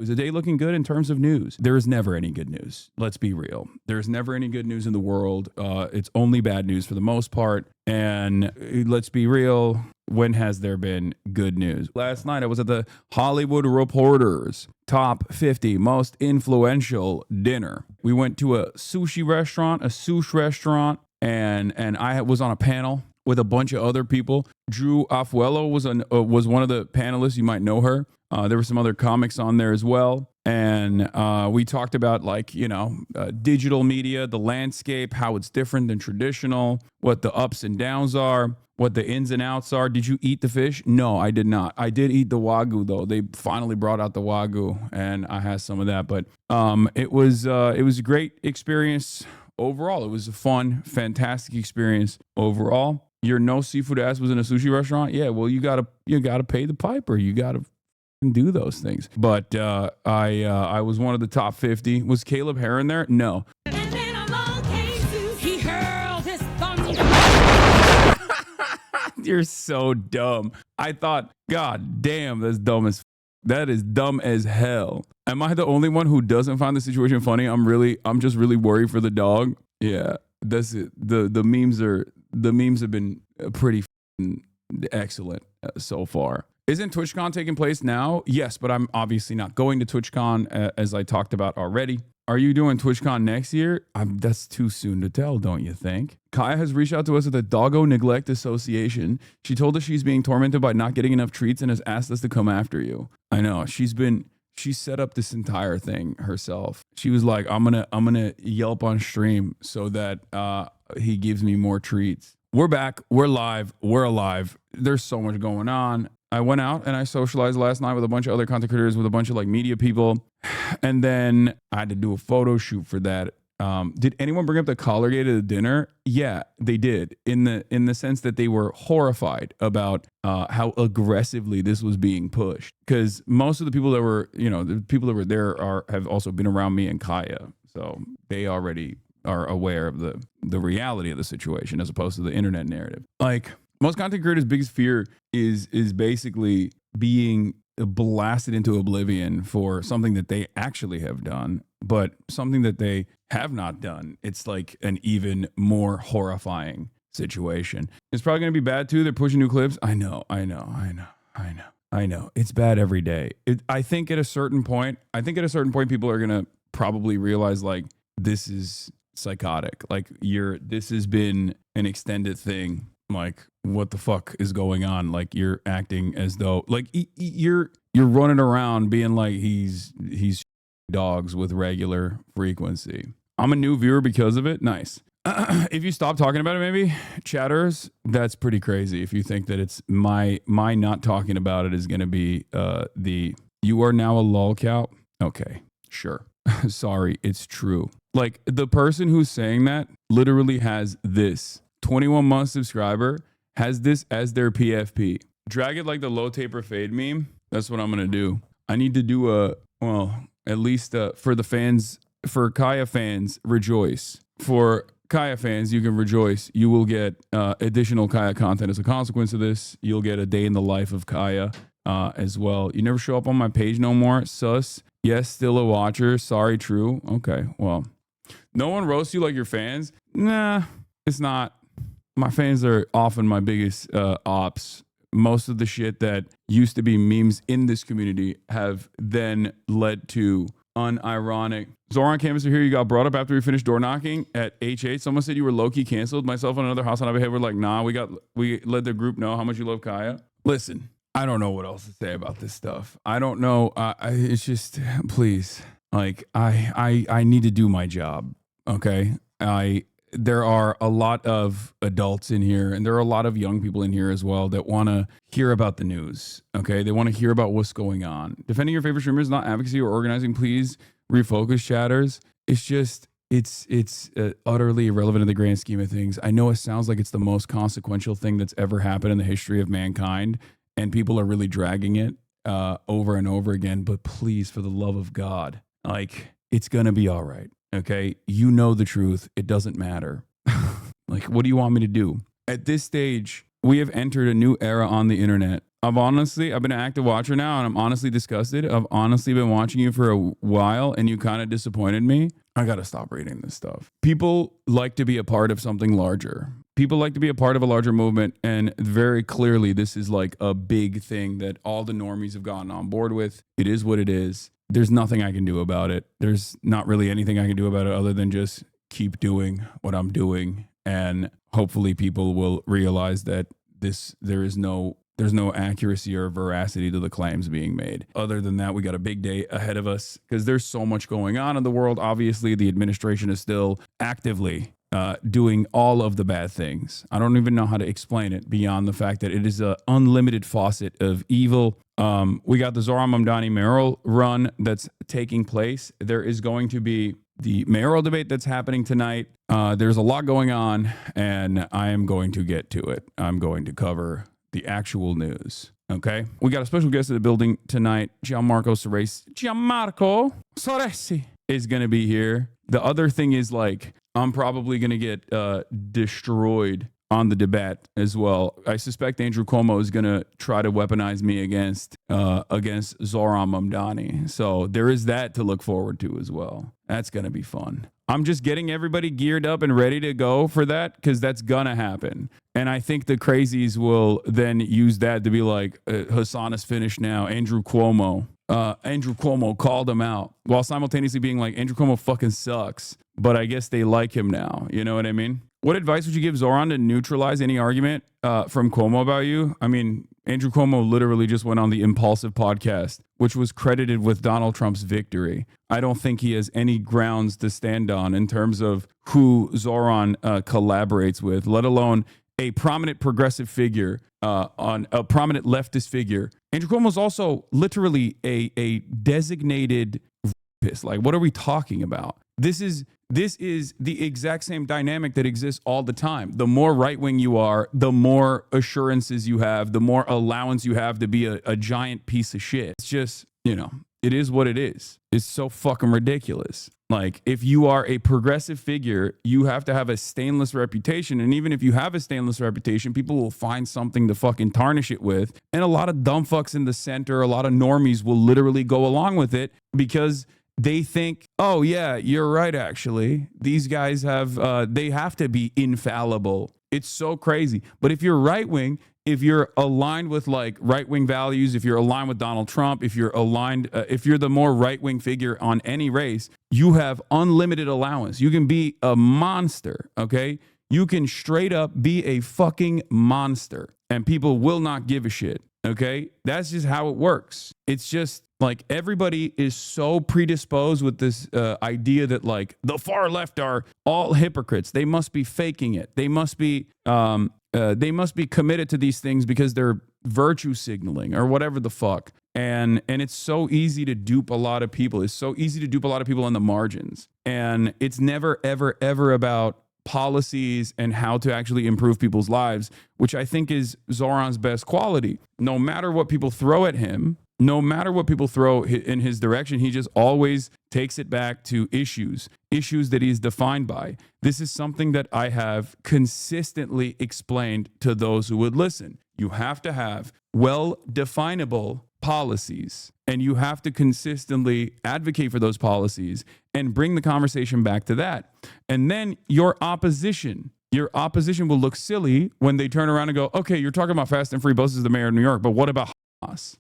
Was the day looking good in terms of news? There is never any good news. Let's be real. There's never any good news in the world. It's only bad news for the most part. And let's be real. When has there been good news? Last night I was at the Hollywood Reporter's top 50 most influential dinner. We went to a sushi restaurant, and I was on a panel with a bunch of other people. Drew Afuelo was one of the panelists. You might know her. There were some other comics on there as well. And we talked about digital media, the landscape, how it's different than traditional, what the ups and downs are, what the ins and outs are. Did you eat the fish? No, I did not. I did eat the Wagyu though. They finally brought out the Wagyu and I had some of that. But it was a great experience overall. It was a fun, fantastic experience overall. Your no seafood ass was in a sushi restaurant? Yeah, well, you gotta pay the piper. You gotta do those things. But I was one of the top 50. Was Caleb Heron there? No. And then along came he hurled his thunder. You're so dumb. I thought, God damn, that's dumb as that is dumb as hell. Am I the only one who doesn't find the situation funny? I'm just really worried for the dog. Yeah, that's it. The memes have been pretty excellent so far. Isn't TwitchCon taking place now? Yes, but I'm obviously not going to TwitchCon as I talked about already. Are you doing TwitchCon next year? That's too soon to tell, don't you think? Kaya has reached out to us at the Doggo Neglect Association. She told us she's being tormented by not getting enough treats and has asked us to come after you. I know. She set up this entire thing herself. She was like, I'm gonna yelp on stream so that he gives me more treats. We're back. We're live. We're alive. There's so much going on. I went out and I socialized last night with a bunch of other content creators, with a bunch of media people. And then I had to do a photo shoot for that. Did anyone bring up the Collargate at the dinner? Yeah, they did. In the sense that they were horrified about how aggressively this was being pushed. Because most of the people that were, the people that were there have also been around me and Kaya. So they already are aware of the reality of the situation as opposed to the internet narrative. Most content creators' biggest fear is basically being blasted into oblivion for something that they actually have done, but something that they have not done. It's like an even more horrifying situation. It's probably going to be bad too. They're pushing new clips. I know. It's bad every day. I think at a certain point, people are going to probably realize this is psychotic. This has been an extended thing. What the fuck is going on? You're acting as though you're running around being like he's dogs with regular frequency. I'm a new viewer because of it. Nice. If you stop talking about it, maybe chatters, that's pretty crazy. If you think that it's my not talking about it is going to be you are now a lolcow. Okay, sure. Sorry, it's true. The person who's saying that literally has this 21-month subscriber, has this as their PFP. Drag it like the low taper fade meme. That's what I'm going to do. I need to do at least for the fans, for Kaya fans, rejoice. For Kaya fans, you can rejoice. You will get additional Kaya content as a consequence of this. You'll get a day in the life of Kaya as well. You never show up on my page no more. Sus. Yes, still a watcher. Sorry, true. Okay, well. No one roasts you like your fans? Nah, it's not. My fans are often my biggest ops. Most of the shit that used to be memes in this community have then led to unironic. Zoran Canvasser here, you got brought up after we finished door knocking at H8. Someone said you were low-key canceled. Myself and another Hasanabi head were like, nah, we let the group know how much you love Kaya. Listen, I don't know what else to say about this stuff. I don't know. It's just, please, I need to do my job. Okay. There are a lot of adults in here and there are a lot of young people in here as well that want to hear about the news. Okay. They want to hear about what's going on. Defending your favorite streamers, not advocacy or organizing. Please refocus, chatters. It's just, it's utterly irrelevant in the grand scheme of things. I know it sounds like it's the most consequential thing that's ever happened in the history of mankind and people are really dragging it over and over again. But please, for the love of God, it's going to be all right. Okay, you know the truth. It doesn't matter. What do you want me to do? At this stage, we have entered a new era on the internet I've been an active watcher now, and I'm honestly disgusted. I've honestly been watching you for a while, and you kind of disappointed me. I got to stop reading this stuff. People like to be a part of something larger. People like to be a part of a larger movement, and very clearly, this is like a big thing that all the normies have gotten on board with. It is what it is. There's nothing I can do about it. There's not really anything I can do about it other than just keep doing what I'm doing, and hopefully people will realize that there's no accuracy or veracity to the claims being made. Other than that, we got a big day ahead of us because there's so much going on in the world. Obviously, the administration is still actively doing all of the bad things. I don't even know how to explain it beyond the fact that it is an unlimited faucet of evil. We got the Zohran Mamdani mayoral run that's taking place. There is going to be the mayoral debate that's happening tonight. There's a lot going on, and I am going to get to it. I'm going to cover the actual news. Okay. We got a special guest in the building tonight. Gianmarco Soresi is going to be here. The other thing is, like, I'm probably going to get destroyed on the debate as well. I suspect Andrew Cuomo is going to try to weaponize me against Zohran Mamdani. So there is that to look forward to as well. That's going to be fun. I'm just getting everybody geared up and ready to go for that because that's going to happen. And I think the crazies will then use that to be like, Hassan is finished now. Andrew Cuomo called him out while simultaneously being like, Andrew Cuomo fucking sucks. But I guess they like him now. You know what I mean? What advice would you give Zohran to neutralize any argument from Cuomo about you? I mean, Andrew Cuomo literally just went on the Impulsive podcast, which was credited with Donald Trump's victory. I don't think he has any grounds to stand on in terms of who Zohran collaborates with, let alone a prominent progressive figure, on a prominent leftist figure. Andrew Cuomo is also literally a designated rapist. Like, what are we talking about? This is the exact same dynamic that exists all the time. The more right-wing you are, the more assurances you have, the more allowance you have to be a giant piece of shit. It's just, it is what it is. It's so fucking ridiculous. Like, if you are a progressive figure, you have to have a stainless reputation. And even if you have a stainless reputation, people will find something to fucking tarnish it with. And a lot of dumb fucks in the center, a lot of normies will literally go along with it because they think, oh yeah, you're right, actually. These guys they have to be infallible. It's so crazy. But if you're right-wing, if you're aligned with like right-wing values, if you're aligned with Donald Trump, if you're aligned, if you're the more right-wing figure on any race, you have unlimited allowance. You can be a monster, okay? You can straight up be a fucking monster and people will not give a shit, okay? That's just how it works. It's just like everybody is so predisposed with this idea that like the far left are all hypocrites. They must be faking it. They must be committed to these things because they're virtue signaling or whatever the fuck. And it's so easy to dupe a lot of people. It's so easy to dupe a lot of people on the margins. And it's never, ever, ever about policies and how to actually improve people's lives, which I think is Zohran's best quality. No matter what people throw at him, no matter what people throw in his direction, he just always takes it back to issues that he's defined by. This is something that I have consistently explained to those who would listen. You have to have well-definable policies, and you have to consistently advocate for those policies and bring the conversation back to that. And then your opposition will look silly when they turn around and go, okay, you're talking about fast and free buses as the mayor of New York, but what about Hamas?